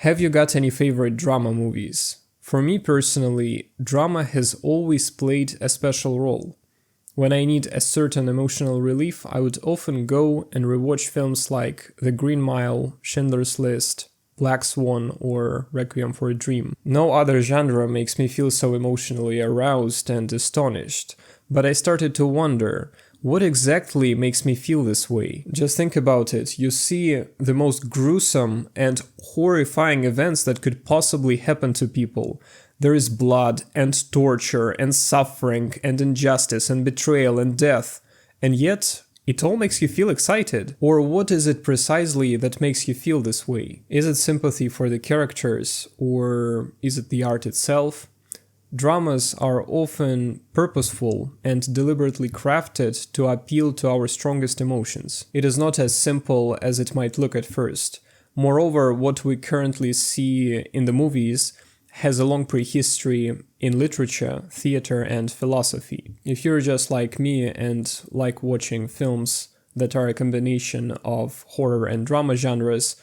Have you got any favorite drama movies? For me personally, drama has always played a special role. When I need a certain emotional relief, I would often go and rewatch films like The Green Mile, Schindler's List, Black Swan, or Requiem for a Dream. No other genre makes me feel so emotionally aroused and astonished, but I started to wonder, what exactly makes me feel this way? Just think about it. You see the most gruesome and horrifying events that could possibly happen to people. There is blood and torture and suffering and injustice and betrayal and death. And yet, it all makes you feel excited. Or what is it precisely that makes you feel this way? Is it sympathy for the characters? Or is it the art itself? Dramas are often purposeful and deliberately crafted to appeal to our strongest emotions. It is not as simple as it might look at first. Moreover, what we currently see in the movies has a long prehistory in literature, theater, and philosophy. If you're just like me and like watching films that are a combination of horror and drama genres,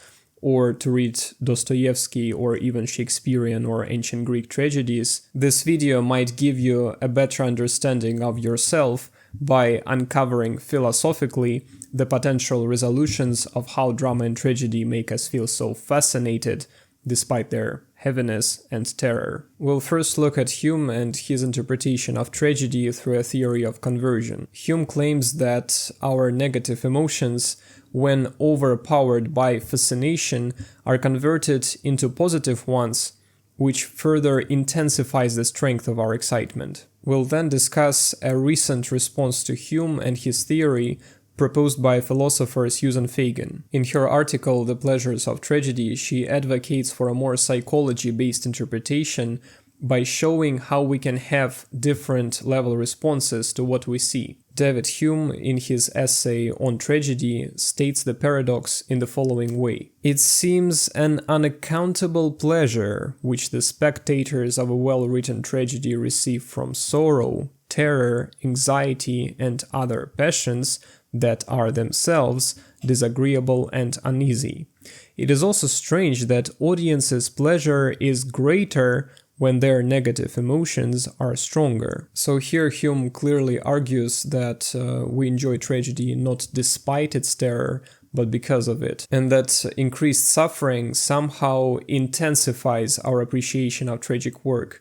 or to read Dostoevsky or even Shakespearean or ancient Greek tragedies, this video might give you a better understanding of yourself by uncovering philosophically the potential resolutions of how drama and tragedy make us feel so fascinated despite their heaviness and terror. We'll first look at Hume and his interpretation of tragedy through a theory of conversion. Hume claims that our negative emotions, when overpowered by fascination, are converted into positive ones, which further intensifies the strength of our excitement. We'll then discuss a recent response to Hume and his theory proposed by philosopher Susan Feagin. In her article, The Pleasures of Tragedy, she advocates for a more psychology-based interpretation by showing how we can have different level responses to what we see. David Hume, in his essay on tragedy, states the paradox in the following way. It seems an unaccountable pleasure which the spectators of a well-written tragedy receive from sorrow, terror, anxiety, and other passions that are themselves disagreeable and uneasy. It is also strange that audiences' pleasure is greater when their negative emotions are stronger. So here Hume clearly argues that we enjoy tragedy not despite its terror, but because of it, and that increased suffering somehow intensifies our appreciation of tragic work.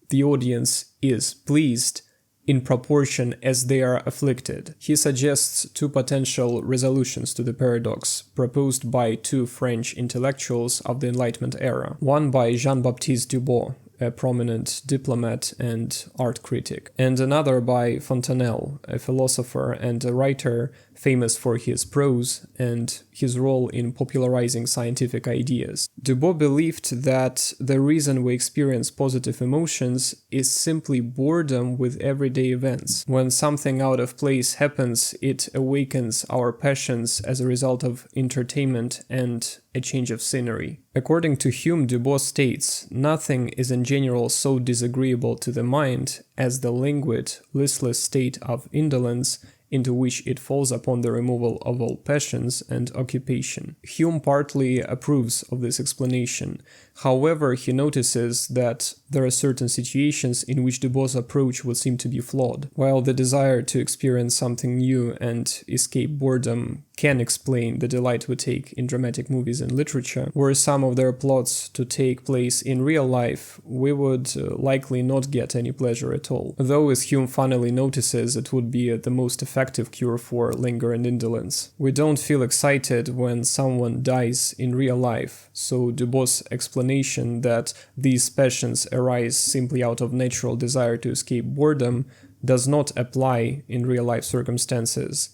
The audience is pleased in proportion as they are afflicted. He suggests two potential resolutions to the paradox, proposed by two French intellectuals of the Enlightenment era. One by Jean-Baptiste Dubos, a prominent diplomat and art critic, and another by Fontenelle, a philosopher and a writer famous for his prose and his role in popularizing scientific ideas. Dubos believed that the reason we experience positive emotions is simply boredom with everyday events. When something out of place happens, it awakens our passions as a result of entertainment and a change of scenery. According to Hume, Dubos states, nothing is in general so disagreeable to the mind as the languid, listless state of indolence into which it falls upon the removal of all passions and occupation. Hume partly approves of this explanation. However, he notices that there are certain situations in which Dubos' approach would seem to be flawed. While the desire to experience something new and escape boredom can explain the delight we take in dramatic movies and literature, were some of their plots to take place in real life, we would likely not get any pleasure at all. Though, as Hume finally notices, it would be the most effective cure for languor and indolence. We don't feel excited when someone dies in real life, so Dubos' explanation that these passions arise simply out of natural desire to escape boredom does not apply in real-life circumstances,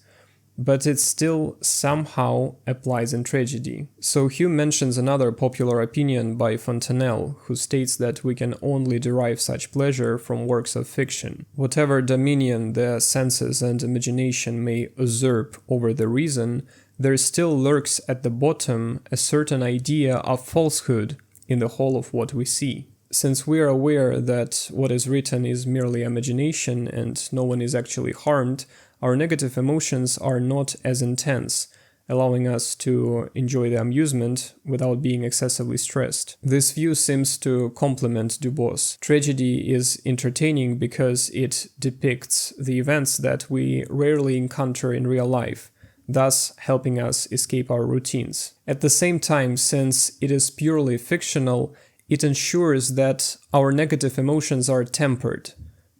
but it still somehow applies in tragedy. So Hume mentions another popular opinion by Fontenelle, who states that we can only derive such pleasure from works of fiction. Whatever dominion the senses and imagination may usurp over the reason, there still lurks at the bottom a certain idea of falsehood in the whole of what we see. Since we are aware that what is written is merely imagination and no one is actually harmed, our negative emotions are not as intense, allowing us to enjoy the amusement without being excessively stressed. This view seems to complement Dubos. Tragedy is entertaining because it depicts the events that we rarely encounter in real life, thus helping us escape our routines. At the same time, since it is purely fictional, it ensures that our negative emotions are tempered,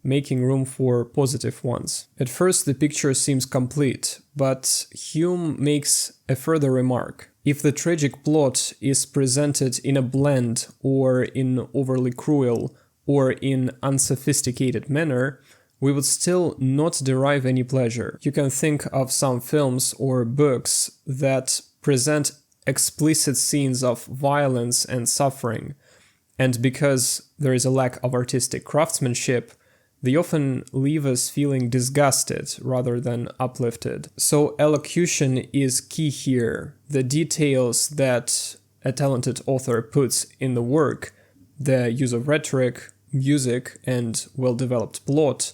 making room for positive ones. At first, the picture seems complete, but Hume makes a further remark. If the tragic plot is presented in a bland or in overly cruel or in unsophisticated manner, we would still not derive any pleasure. You can think of some films or books that present explicit scenes of violence and suffering, and because there is a lack of artistic craftsmanship, they often leave us feeling disgusted rather than uplifted. So elocution is key here. The details that a talented author puts in the work, the use of rhetoric, music, and well-developed plot,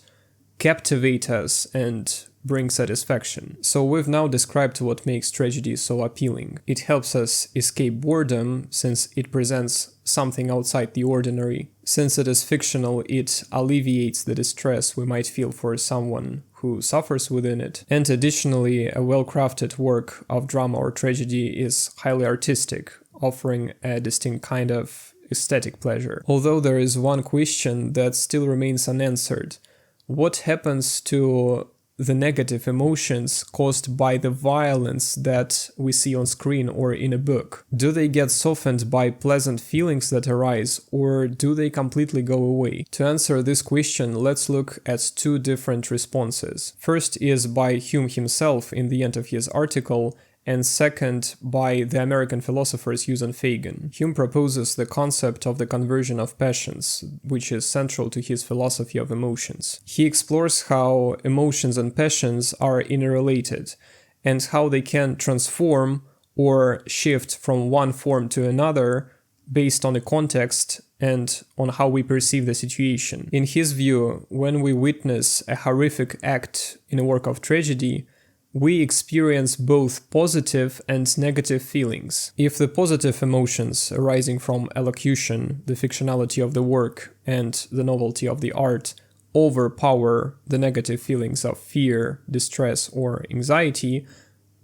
captivate us and bring satisfaction. So we've now described what makes tragedy so appealing. It helps us escape boredom since it presents something outside the ordinary. Since it is fictional, it alleviates the distress we might feel for someone who suffers within it. And additionally, a well-crafted work of drama or tragedy is highly artistic, offering a distinct kind of aesthetic pleasure. Although there is one question that still remains unanswered. What happens to the negative emotions caused by the violence that we see on screen or in a book? Do they get softened by pleasant feelings that arise, or do they completely go away? To answer this question, let's look at two different responses. First is by Hume himself in the end of his article, and second by the American philosopher Susan Feagin. Hume proposes the concept of the conversion of passions, which is central to his philosophy of emotions. He explores how emotions and passions are interrelated, and how they can transform or shift from one form to another based on the context and on how we perceive the situation. In his view, when we witness a horrific act in a work of tragedy, we experience both positive and negative feelings. If the positive emotions arising from elocution, the fictionality of the work, and the novelty of the art overpower the negative feelings of fear, distress, or anxiety,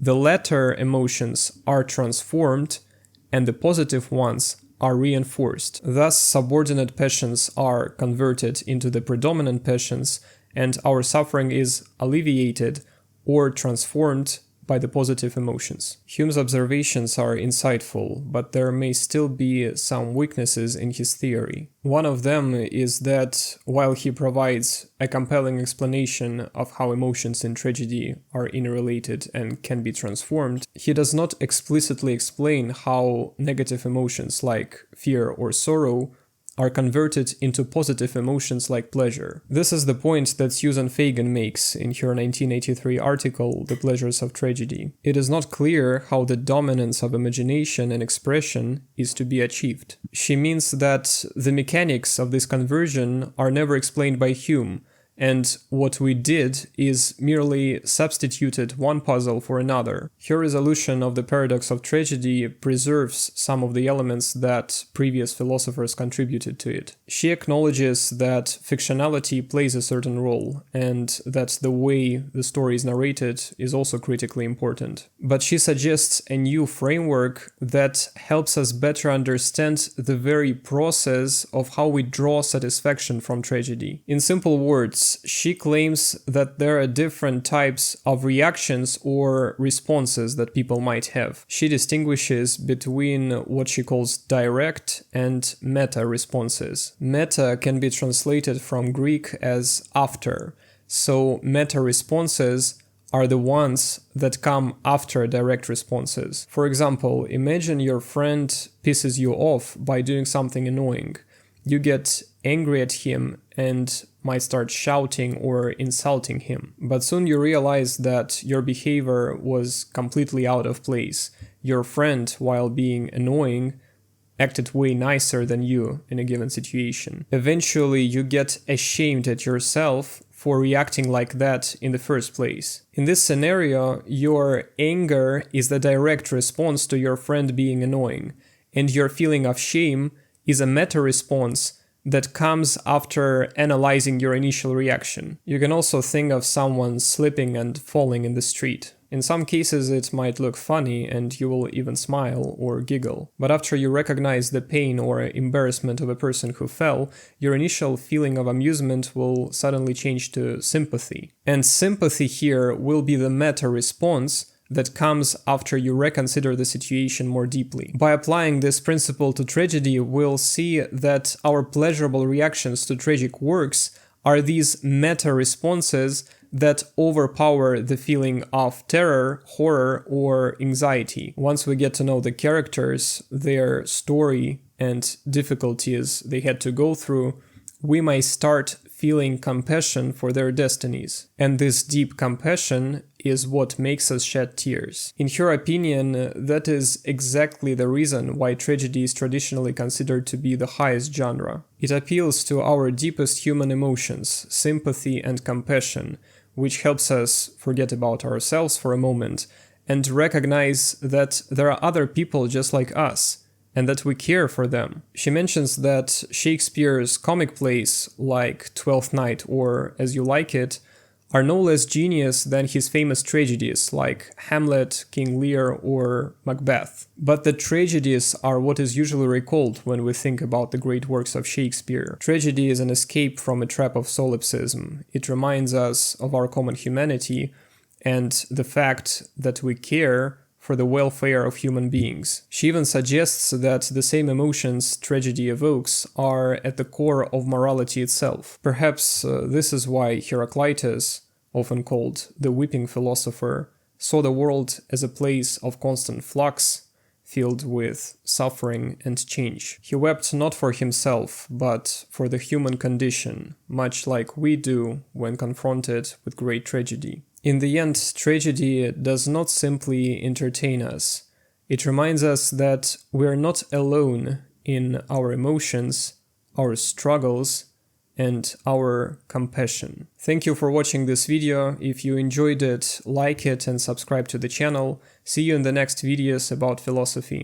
the latter emotions are transformed and the positive ones are reinforced. Thus, subordinate passions are converted into the predominant passions, and our suffering is alleviated or transformed by the positive emotions. Hume's observations are insightful, but there may still be some weaknesses in his theory. One of them is that while he provides a compelling explanation of how emotions in tragedy are interrelated and can be transformed, he does not explicitly explain how negative emotions like fear or sorrow are converted into positive emotions like pleasure. This is the point that Susan Feagin makes in her 1983 article, The Pleasures of Tragedy. It is not clear how the dominance of imagination and expression is to be achieved. She means that the mechanics of this conversion are never explained by Hume, and what we did is merely substituted one puzzle for another. Her resolution of the paradox of tragedy preserves some of the elements that previous philosophers contributed to it. She acknowledges that fictionality plays a certain role, and that the way the story is narrated is also critically important. But she suggests a new framework that helps us better understand the very process of how we draw satisfaction from tragedy. In simple words, she claims that there are different types of reactions or responses that people might have. She distinguishes between what she calls direct and meta responses. Meta can be translated from Greek as after. So meta responses are the ones that come after direct responses. For example, imagine your friend pisses you off by doing something annoying. You get angry at him and might start shouting or insulting him. But soon you realize that your behavior was completely out of place. Your friend, while being annoying, acted way nicer than you in a given situation. Eventually, you get ashamed at yourself for reacting like that in the first place. In this scenario, your anger is the direct response to your friend being annoying, and your feeling of shame is a meta-response that comes after analyzing your initial reaction. You can also think of someone slipping and falling in the street. In some cases it might look funny and you will even smile or giggle. But after you recognize the pain or embarrassment of a person who fell, your initial feeling of amusement will suddenly change to sympathy. And sympathy here will be the meta-response that comes after you reconsider the situation more deeply. By applying this principle to tragedy, we'll see that our pleasurable reactions to tragic works are these meta-responses that overpower the feeling of terror, horror, or anxiety. Once we get to know the characters, their story, and difficulties they had to go through, we may start feeling compassion for their destinies. And this deep compassion is what makes us shed tears. In her opinion, that is exactly the reason why tragedy is traditionally considered to be the highest genre. It appeals to our deepest human emotions, sympathy and compassion, which helps us forget about ourselves for a moment and recognize that there are other people just like us, and that we care for them. She mentions that Shakespeare's comic plays, like Twelfth Night or As You Like It, are no less genius than his famous tragedies like Hamlet, King Lear, or Macbeth. But the tragedies are what is usually recalled when we think about the great works of Shakespeare. Tragedy is an escape from a trap of solipsism. It reminds us of our common humanity and the fact that we care for the welfare of human beings. She even suggests that the same emotions tragedy evokes are at the core of morality itself. Perhaps this is why Heraclitus, often called the weeping philosopher, saw the world as a place of constant flux, filled with suffering and change. He wept not for himself, but for the human condition, much like we do when confronted with great tragedy. In the end, tragedy does not simply entertain us. It reminds us that we are not alone in our emotions, our struggles, and our compassion. Thank you for watching this video. If you enjoyed it, like it and subscribe to the channel. See you in the next videos about philosophy.